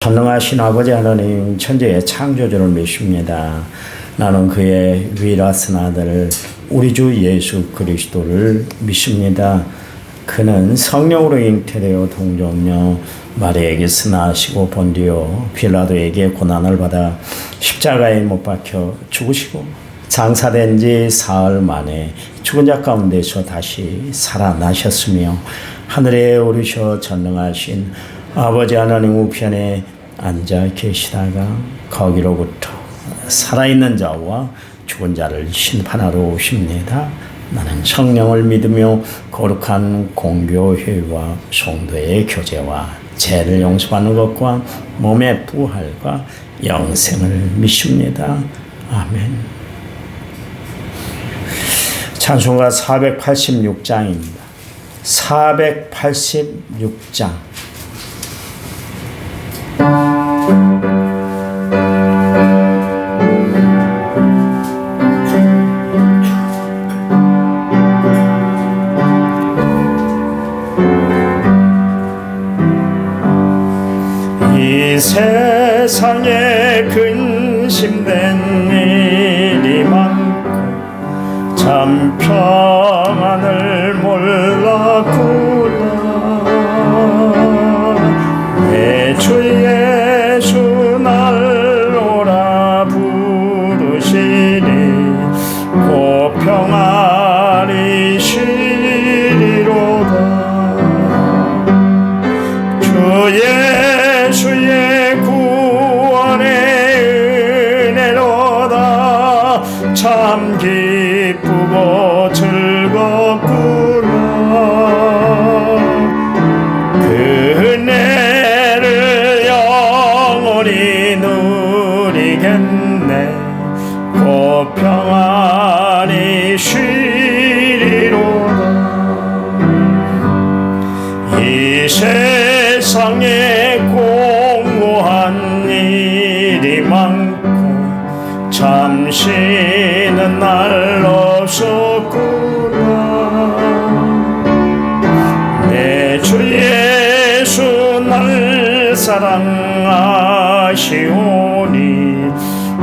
전능하신 아버지 하나님 천지의 창조주를 믿습니다. 나는 그의 위라스 아들 우리 주 예수 그리스도를 믿습니다. 그는 성령으로 잉태되어 동정녀 마리아에게서 나시고 본디오 빌라도에게 고난을 받아 십자가에 못 박혀 죽으시고 장사된 지 사흘 만에 죽은 자 가운데서 다시 살아나셨으며 하늘에 오르셔 전능하신 아버지 하나님 우편에 앉아 계시다가 거기로부터 살아있는 자와 죽은 자를 심판하러 오십니다. 나는 성령을 믿으며 거룩한 공교회와 성도의 교제와 죄를 용서받는 것과 몸의 부활과 영생을 믿습니다. 아멘. 찬송가 486장입니다. 486장. 이 세상에 근심된 일이 많고 참 평안을 몰랐구나. 내 주 예수 날 오라 부르시니 곧 평안이 쉬리로다. 주 예수의 구원의 은혜로다. 참 기쁘고 즐겁구나. 그 은혜를 영원히 누리겠네. 곧 평안히 쉬리로다. 이 세상에 공고한 일이 많고 참 쉬는 날 없었구나. 내 주 예수 날 사랑하시오니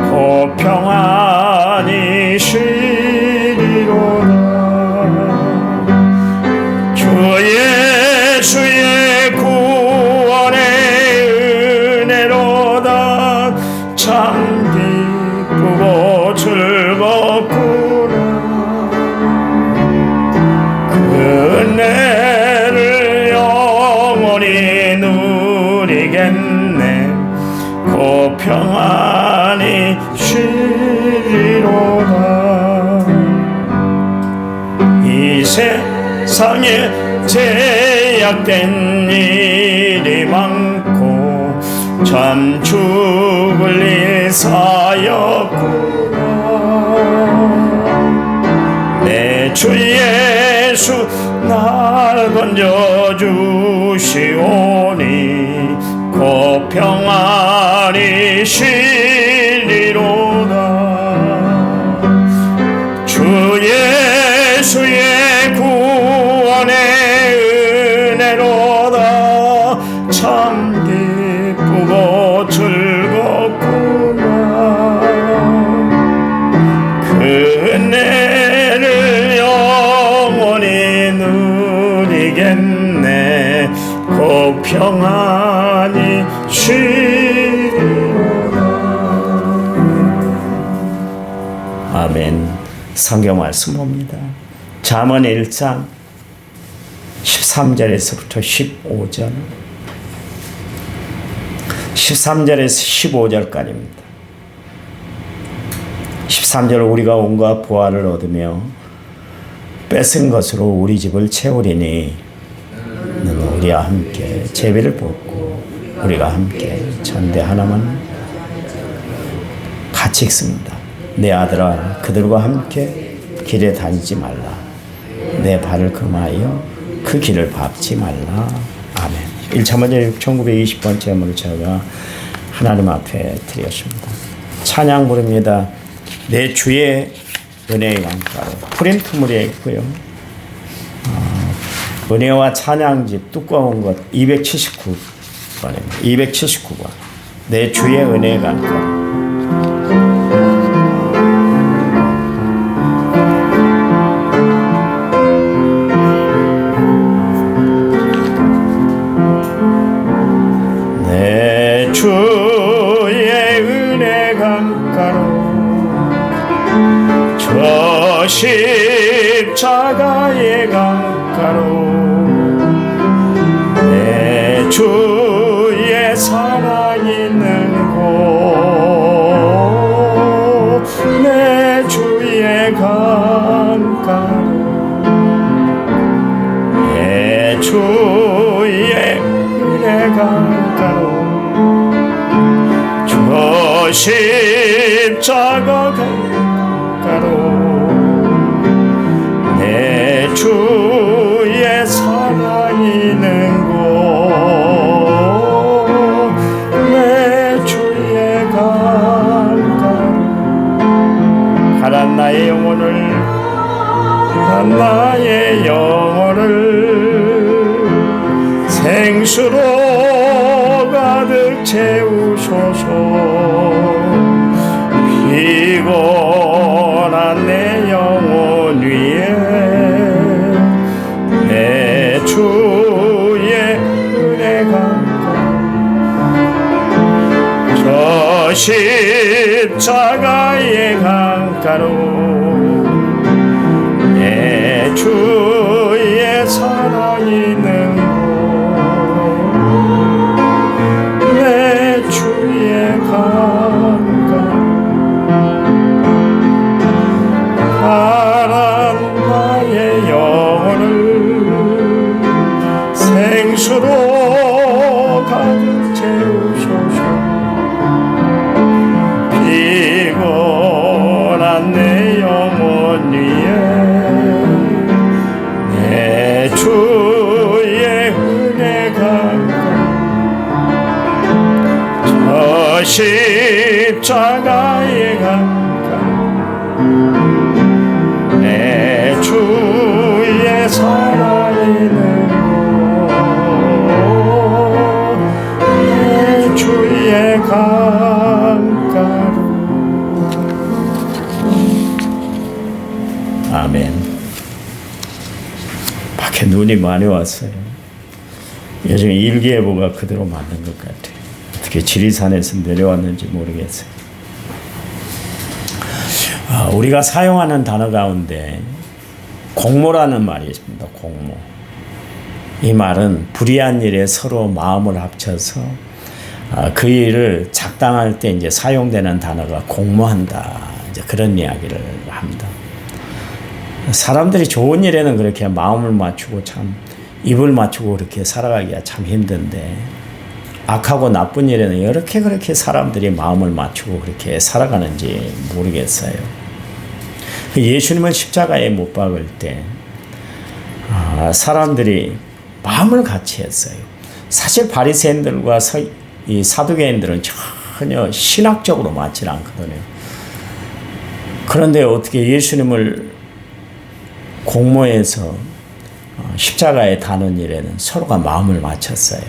곧 평안히 쉬리로다. 주 예수의 구원의 은혜로다. 참 기쁘고 즐겁구나. 그 은혜를 영원히 누리겠네. 곧 평안히 쉬리로다. 이 세상에 제약된 일이 많고 참 죽을 일 사였구나. 내 주 예수 날 건져주시오니 곧 평안히 쉬리로다. 주 예수의 구원의 은혜로다. 참 기쁘고 즐겁구나. 그 은혜를 영원히 누리겠네. 곧 평안히 쉬리로다. 아멘. 성경 말씀 봅니다. 잠언 1장 13절에서부터 15절 13절에서 15절까지입니다. 13절 우리가 온갖 보화를 얻으며 뺏은 것으로 우리 집을 채우리니 너는 우리와 함께 제비를 뽑고 우리가 함께 전대하나만 같이 읽습니다. 내 아들아 그들과 함께 길에 다니지 말라. 내 발을 금하여 그 길을 밟지 말라. 아멘. 1차 먼저 6920번째 제물을 제가 하나님 앞에 드렸습니다. 찬양 부릅니다. 내 주의 은혜의 강가로 프린트물에 있고요. 은혜와 찬양집 두꺼운 것 279번입니다. 279번. 내 주의 은혜가 강가로 내 주의 은혜 강가로 저 십자가의 강가로 내 주의 사랑 있는 곳 내 주의 강가로 내 주의 은혜 강가로 저 십자가 강가로 내 주의 사랑 있는 곳 내 주의 강가로 가란 나의 영혼을 가란 나의 영혼을 생수로 가득 채우소서 피곤한 내 영혼 위에 내 주의 은혜 강가 저 십자가의 강가로 내 주의 사랑 있는 곳 내 주의 강가 가란 나의 영혼을 생수로 가득 채우소서 피곤한 내 영혼 위에 내 주의 은혜 강가 저 십자가의 강가 내 주의 살아있는 곳 내 주의 강가로 아멘. 밖에 눈이 많이 왔어요. 요즘 일기예보가 그대로 맞는 것 같아요. 어떻게 지리산에서 내려왔는지 모르겠어요. 우리가 사용하는 단어 가운데 공모라는 말이 있습니다. 공모. 이 말은 불의한 일에 서로 마음을 합쳐서 그 일을 작당할 때 이제 사용되는 단어가 공모한다. 이제 그런 이야기를 합니다. 사람들이 좋은 일에는 그렇게 마음을 맞추고 참 입을 맞추고 그렇게 살아가기가 참 힘든데 악하고 나쁜 일에는 이렇게 그렇게 사람들이 마음을 맞추고 그렇게 살아가는지 모르겠어요. 예수님을 십자가에 못 박을 때 사람들이 마음을 같이 했어요. 사실 바리새인들과 이 사두개인들은 전혀 신학적으로 맞지 않거든요. 그런데 어떻게 예수님을 공모해서 십자가에 다는 일에는 서로가 마음을 맞췄어요.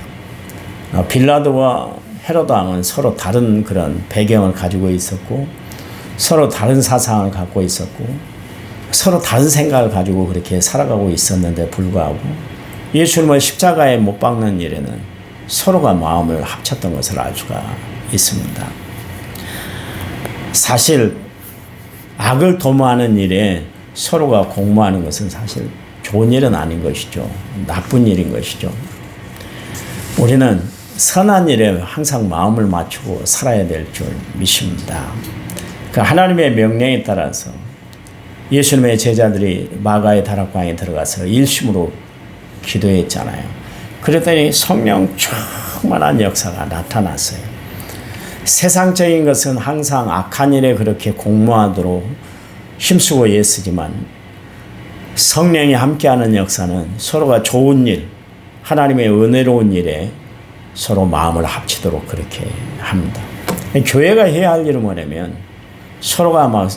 빌라도와 헤로드 왕은 서로 다른 그런 배경을 가지고 있었고 서로 다른 사상을 갖고 있었고 서로 다른 생각을 가지고 그렇게 살아가고 있었는데 불구하고 예수님을 십자가에 못 박는 일에는 서로가 마음을 합쳤던 것을 알 수가 있습니다. 사실 악을 도모하는 일에 서로가 공모하는 것은 사실 좋은 일은 아닌 것이죠. 나쁜 일인 것이죠. 우리는 선한 일에 항상 마음을 맞추고 살아야 될 줄 믿습니다. 그 하나님의 명령에 따라서 예수님의 제자들이 마가의 다락방에 들어가서 일심으로 기도했잖아요. 그랬더니 성령 충만한 역사가 나타났어요. 세상적인 것은 항상 악한 일에 그렇게 공모하도록 힘쓰고 애쓰지만 성령이 함께하는 역사는 서로가 좋은 일, 하나님의 은혜로운 일에 서로 마음을 합치도록 그렇게 합니다. 교회가 해야 할 일은 뭐냐면 서로가 막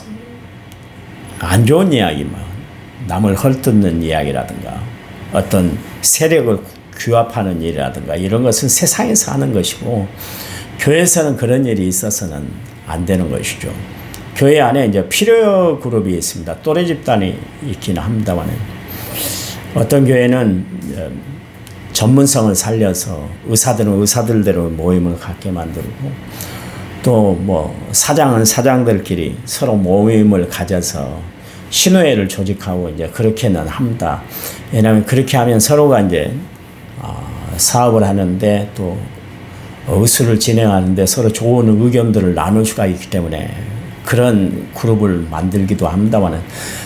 안 좋은 이야기만, 남을 헐뜯는 이야기라든가 어떤 세력을 규합하는 일이라든가 이런 것은 세상에서 하는 것이고 교회에서는 그런 일이 있어서는 안 되는 것이죠. 교회 안에 이제 필요 그룹이 있습니다. 또래 집단이 있긴 합니다만 어떤 교회는 전문성을 살려서 의사들은 의사들대로 모임을 갖게 만들고 또 뭐 사장은 사장들끼리 서로 모임을 가져서 신우회를 조직하고 이제 그렇게는 합니다. 왜냐하면 그렇게 하면 서로가 이제 사업을 하는데 또 의술을 진행하는데 서로 좋은 의견들을 나눌 수가 있기 때문에 그런 그룹을 만들기도 합니다만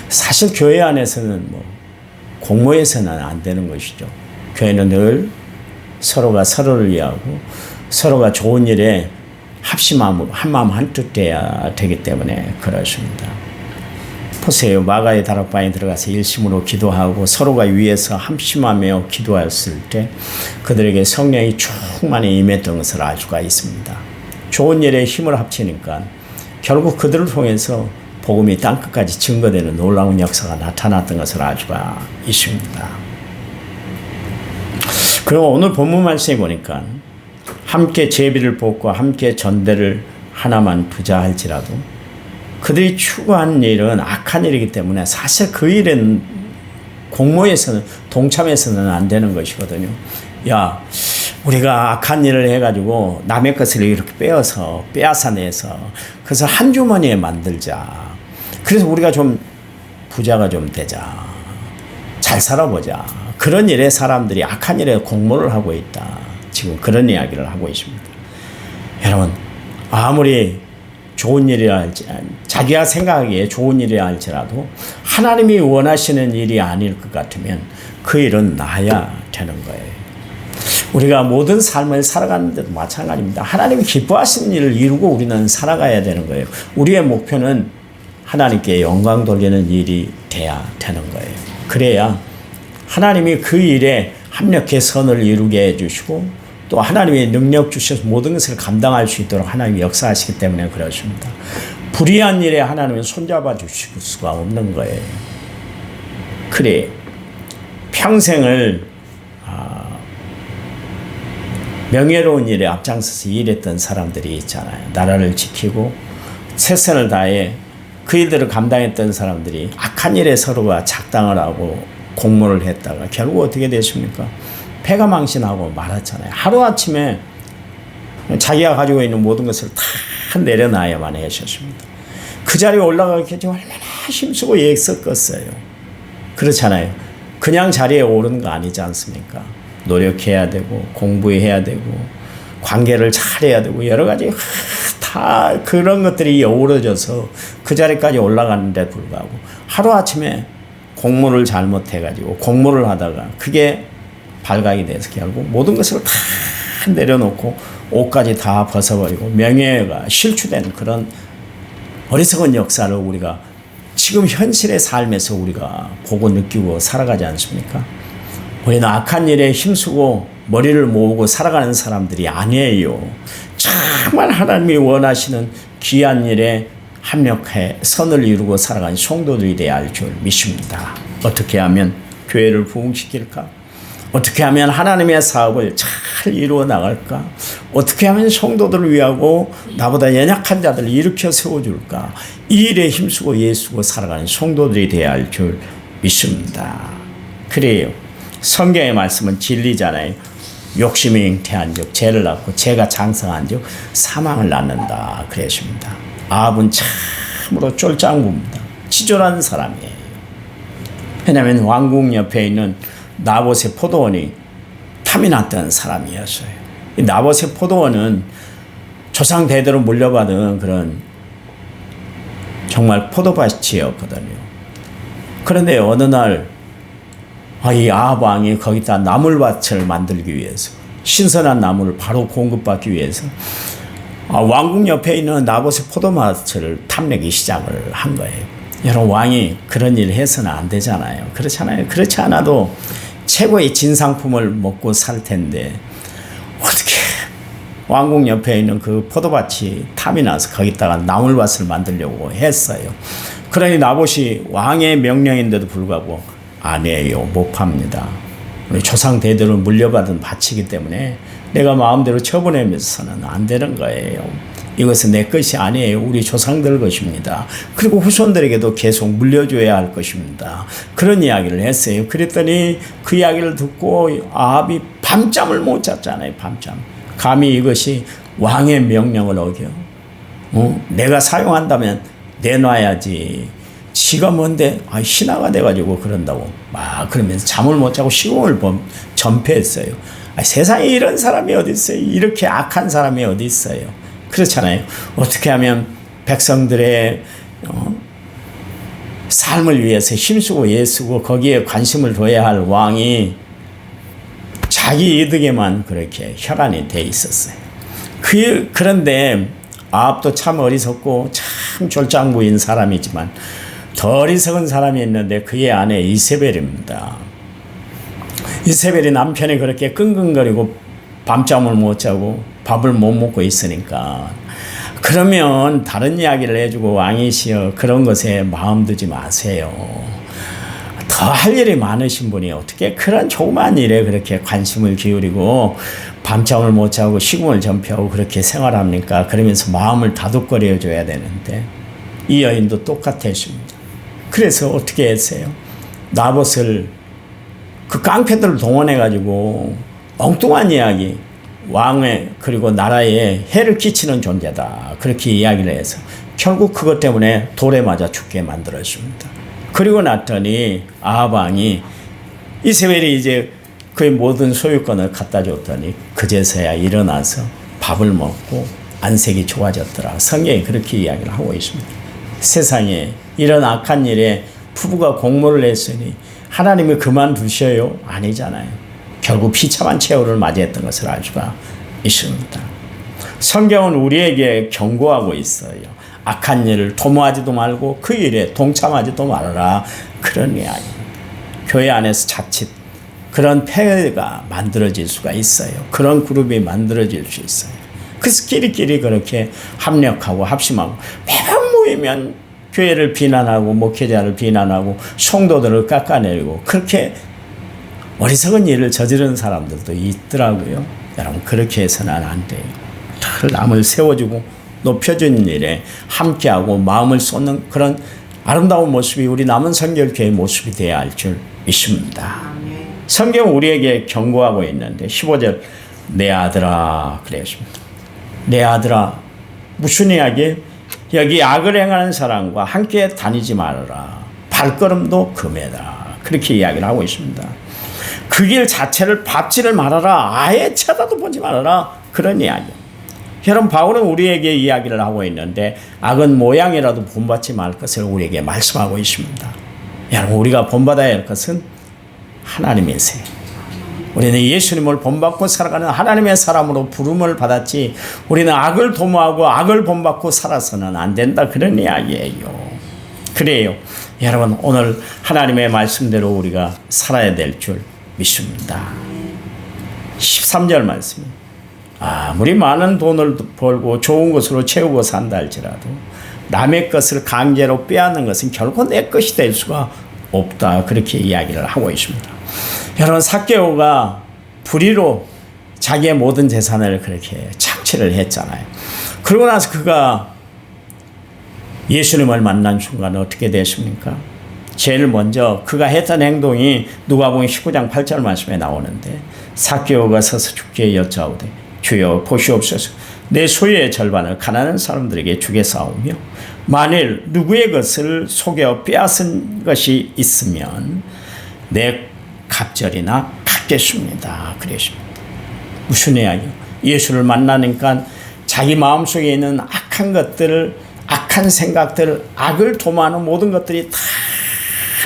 사실 교회 안에서는 뭐 공모해서는 안 되는 것이죠. 교회는 늘 서로가 서로를 위하고 서로가 좋은 일에 합심하고 한마음 한뜻 돼야 되기 때문에 그렇습니다. 보세요. 마가의 다락방에 들어가서 일심으로 기도하고 서로가 위에서 합심하며 기도했을 때 그들에게 성령이 충만히 임했던 것을 알 수가 있습니다. 좋은 일에 힘을 합치니까 결국 그들을 통해서 복음이 땅끝까지 증거되는 놀라운 역사가 나타났던 것을 알 수가 있습니다. 그리고 오늘 본문 말씀에 보니까 함께 제비를 뽑고 함께 전대를 하나만 두자 할지라도 그들이 추구하는 일은 악한 일이기 때문에 사실 그 일은 공모에서는 동참해서는 안 되는 것이거든요. 야, 우리가 악한 일을 해가지고 남의 것을 이렇게 빼앗아내서 그래서 한 주머니에 만들자. 그래서 우리가 좀 부자가 좀 되자. 잘 살아보자. 그런 일에 사람들이 악한 일에 공모를 하고 있다. 지금 그런 이야기를 하고 있습니다. 여러분, 아무리 좋은 일이라 할지, 자기가 생각하기에 좋은 일이라 할지라도 하나님이 원하시는 일이 아닐 것 같으면 그 일은 놔야 되는 거예요. 우리가 모든 삶을 살아가는 데도 마찬가지입니다. 하나님이 기뻐하시는 일을 이루고 우리는 살아가야 되는 거예요. 우리의 목표는 하나님께 영광 돌리는 일이 돼야 되는 거예요. 그래야 하나님이 그 일에 합력해 선을 이루게 해주시고 또 하나님의 능력 주셔서 모든 것을 감당할 수 있도록 하나님이 역사하시기 때문에 그렇습니다. 불의한 일에 하나님은 손잡아 주실 수가 없는 거예요. 그래 평생을 명예로운 일에 앞장서서 일했던 사람들이 있잖아요. 나라를 지키고 최선을 다해 그 일들을 감당했던 사람들이 악한 일에 서로가 작당을 하고 공모를 했다가 결국 어떻게 됐습니까? 패가 망신하고 말았잖아요. 하루아침에 자기가 가지고 있는 모든 것을 다 내려놔야만 하셨습니다. 그 자리에 올라가기 전에 얼마나 힘쓰고 애썼겠어요. 그렇잖아요. 그냥 자리에 오르는 거 아니지 않습니까? 노력해야 되고 공부해야 되고 관계를 잘해야 되고 여러 가지 다 그런 것들이 어우러져서 그 자리까지 올라가는데 불구하고 하루아침에 공모를 잘못해가지고 공모를 하다가 그게 발각이 돼서 결국 모든 것을 다 내려놓고 옷까지 다 벗어버리고 명예가 실추된 그런 어리석은 역사를 우리가 지금 현실의 삶에서 우리가 보고 느끼고 살아가지 않습니까? 우리는 악한 일에 힘쓰고 머리를 모으고 살아가는 사람들이 아니에요. 정말 하나님이 원하시는 귀한 일에 합력해 선을 이루고 살아가는 성도들이 되어야 할 줄 믿습니다. 어떻게 하면 교회를 부흥시킬까? 어떻게 하면 하나님의 사업을 잘 이루어 나갈까? 어떻게 하면 성도들을 위하고 나보다 연약한 자들을 일으켜 세워줄까? 이 일에 힘쓰고 예수고 살아가는 성도들이 되어야 할 줄 믿습니다. 그래요. 성경의 말씀은 진리잖아요. 욕심이 잉태한 즉 죄를 낳고 죄가 장성한 즉 사망을 낳는다 그랬습니다. 아합은 참으로 쫄짱부입니다. 치졸한 사람이에요. 왜냐하면 왕궁 옆에 있는 나봇의 포도원이 탐이 났던 사람이었어요. 이 나봇의 포도원은 조상 대대로 물려받은 그런 정말 포도밭이었거든요. 그런데 어느 날 이 아합 왕이 거기다 나물밭을 만들기 위해서 신선한 나물을 바로 공급받기 위해서 왕궁 옆에 있는 나봇의 포도밭을 탐내기 시작을 한 거예요. 여러분 왕이 그런 일을 해서는 안 되잖아요. 그렇잖아요. 그렇지 않아도 최고의 진상품을 먹고 살 텐데 어떻게 왕궁 옆에 있는 그 포도밭이 탐이 나서 거기다가 나물밭을 만들려고 했어요. 그러니 나봇이 왕의 명령인데도 불구하고 아니에요. 못 팝니다. 우리 조상 대대로 물려받은 밭이기 때문에 내가 마음대로 처분하면서는 안 되는 거예요. 이것은 내 것이 아니에요. 우리 조상들 것입니다. 그리고 후손들에게도 계속 물려줘야 할 것입니다. 그런 이야기를 했어요. 그랬더니 그 이야기를 듣고 아합이 밤잠을 못 잤잖아요. 밤잠. 감히 이것이 왕의 명령을 어겨. 내가 사용한다면 내놔야지. 지가 뭔데 신하가 돼가지고 그런다고 막 그러면서 잠을 못 자고 시공을 전폐했어요. 세상에 이런 사람이 어디 있어요. 이렇게 악한 사람이 어디 있어요. 그렇잖아요. 어떻게 하면 백성들의 삶을 위해서 힘쓰고 애쓰고 거기에 관심을 둬야 할 왕이 자기 이득에만 그렇게 혈안이 돼 있었어요. 그런데 아합도 참 어리석고 참 졸장부인 사람이지만 더 어리석은 사람이 있는데 그의 아내 이세벨입니다. 이세벨이 남편이 그렇게 끙끙거리고 밤잠을 못 자고 밥을 못 먹고 있으니까 그러면 다른 이야기를 해주고 왕이시여 그런 것에 마음 두지 마세요. 더 할 일이 많으신 분이 어떻게 그런 조그만 일에 그렇게 관심을 기울이고 밤잠을 못 자고 시궁을 전폐하고 그렇게 생활합니까? 그러면서 마음을 다독거려 줘야 되는데 이 여인도 똑같았습니다. 그래서 어떻게 했어요? 나봇을 그 깡패들을 동원해가지고 엉뚱한 이야기 왕의 그리고 나라에 해를 끼치는 존재다 그렇게 이야기를 해서 결국 그것 때문에 돌에 맞아 죽게 만들었습니다. 그리고 났더니 아합 왕이 이세벨이 이제 그의 모든 소유권을 갖다 줬더니 그제서야 일어나서 밥을 먹고 안색이 좋아졌더라. 성경이 그렇게 이야기를 하고 있습니다. 세상에 이런 악한 일에 부부가 공모를 했으니 하나님이 그만두셔요? 아니잖아요. 결국 비참한 최후를 맞이했던 것을 알 수가 있습니다. 성경은 우리에게 경고하고 있어요. 악한 일을 도모하지도 말고 그 일에 동참하지도 말아라. 그런 이야기입니다. 교회 안에서 자칫 그런 폐해가 만들어질 수가 있어요. 그런 그룹이 만들어질 수 있어요. 그래서 끼리끼리 그렇게 합력하고 합심하고 매번 모이면 교회를 비난하고 목회자를 비난하고 성도들을 깎아내리고 그렇게 어리석은 일을 저지르는 사람들도 있더라고요. 여러분 그렇게 해서는 안 돼요. 남을 세워주고 높여주는 일에 함께하고 마음을 쏟는 그런 아름다운 모습이 우리 남은 성결교회의 모습이 되어야 할 줄 믿습니다. 성경은 우리에게 경고하고 있는데 15절 내 아들아 그랬습니다. 내 아들아 무슨 이야기? 여기 악을 행하는 사람과 함께 다니지 말아라. 발걸음도 금해라. 그렇게 이야기를 하고 있습니다. 그 길 자체를 밟지를 말아라. 아예 쳐다도 보지 말아라. 그런 이야기. 여러분 바울은 우리에게 이야기를 하고 있는데 악은 모양이라도 본받지 말 것을 우리에게 말씀하고 있습니다. 여러분 우리가 본받아야 할 것은 하나님이세요. 우리는 예수님을 본받고 살아가는 하나님의 사람으로 부름을 받았지 우리는 악을 도모하고 악을 본받고 살아서는 안 된다. 그런 이야기예요. 그래요. 여러분 오늘 하나님의 말씀대로 우리가 살아야 될 줄 믿습니다. 13절 말씀. 아무리 많은 돈을 벌고 좋은 것으로 채우고 산다 할지라도 남의 것을 강제로 빼앗는 것은 결코 내 것이 될 수가 없다. 그렇게 이야기를 하고 있습니다. 여러분 삭개오가 불의로 자기의 모든 재산을 그렇게 착취를 했잖아요. 그러고 나서 그가 예수님을 만난 순간 어떻게 됐습니까? 제일 먼저 그가 했던 행동이 누가복음 19장 8절 말씀에 나오는데 삭개오가 서서 주께 여짜오되 주여 보시옵소서 내 소유의 절반을 가난한 사람들에게 주겠사오며 만일 누구의 것을 속여 빼앗은 것이 있으면 내 갑절이나 갚겠습니다. 그랬습니다. 무슨 이야기요? 예수를 만나니까 자기 마음속에 있는 악한 것들을 악한 생각들 악을 도모하는 모든 것들이 다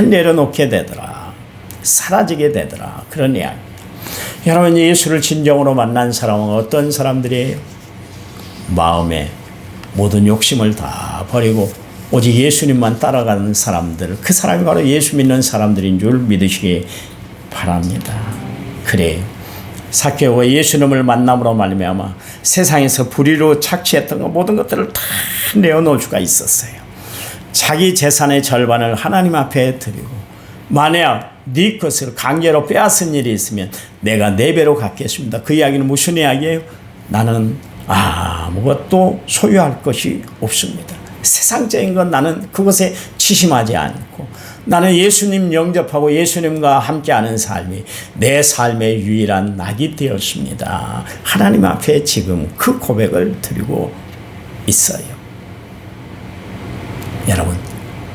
내려놓게 되더라. 사라지게 되더라. 그런 이야기. 여러분 예수를 진정으로 만난 사람은 어떤 사람들이에요? 마음에 모든 욕심을 다 버리고 오직 예수님만 따라가는 사람들, 그 사람이 바로 예수 믿는 사람들인 줄 믿으시기 바랍니다. 그래요. 삭개오가 예수님을 만남으로 말미암아 세상에서 불의로 착취했던 모든 것들을 다 내어놓을 수가 있었어요. 자기 재산의 절반을 하나님 앞에 드리고 만약 네 것을 강제로 빼앗은 일이 있으면 내가 4배로 갚겠습니다. 그 이야기는 무슨 이야기예요? 나는 아무것도 소유할 것이 없습니다. 세상적인 건 나는 그것에 치심하지 않고 나는 예수님 영접하고 예수님과 함께하는 삶이 내 삶의 유일한 낙이 되었습니다. 하나님 앞에 지금 그 고백을 드리고 있어요. 여러분,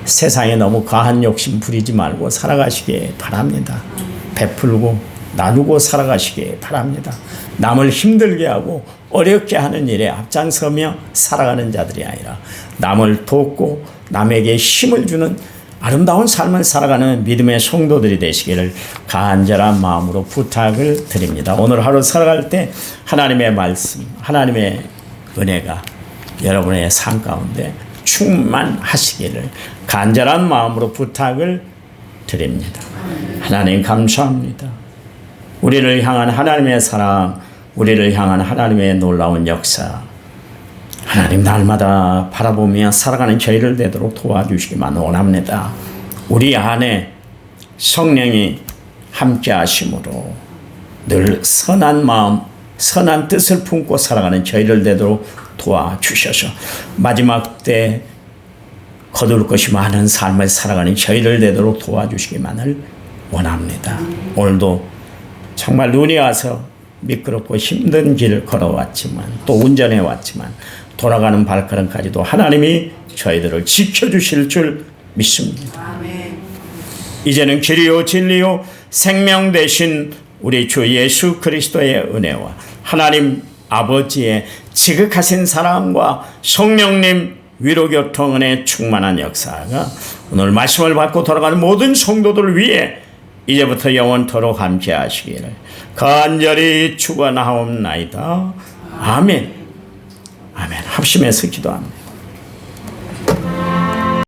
세상에 너무 과한 욕심 부리지 말고 살아가시기 바랍니다. 베풀고 나누고 살아가시기 바랍니다. 남을 힘들게 하고 어렵게 하는 일에 앞장서며 살아가는 자들이 아니라 남을 돕고 남에게 힘을 주는 아름다운 삶을 살아가는 믿음의 성도들이 되시기를 간절한 마음으로 부탁을 드립니다. 오늘 하루 살아갈 때 하나님의 말씀, 하나님의 은혜가 여러분의 삶 가운데 충만하시기를 간절한 마음으로 부탁을 드립니다. 하나님 감사합니다. 우리를 향한 하나님의 사랑, 우리를 향한 하나님의 놀라운 역사, 하나님 날마다 바라보며 살아가는 저희를 되도록 도와주시기만 원합니다. 우리 안에 성령이 함께 하심으로 늘 선한 마음, 선한 뜻을 품고 살아가는 저희를 되도록 도와주셔서 마지막 때 거둘 것이 많은 삶을 살아가는 저희를 되도록 도와주시기만을 원합니다. 오늘도 정말 눈이 와서 미끄럽고 힘든 길을 걸어왔지만 또 운전해왔지만 돌아가는 발걸음까지도 하나님이 저희들을 지켜주실 줄 믿습니다. 아멘. 이제는 길이요 진리요 생명 되신 우리 주 예수 그리스도의 은혜와 하나님 아버지의 지극하신 사랑과 성령님 위로교통 은혜 충만한 역사가 오늘 말씀을 받고 돌아가는 모든 성도들을 위해 이제부터 영원토록 함께 하시기를 간절히 축원하옵나이다. 아멘. 아멘. 합심해서 기도합니다.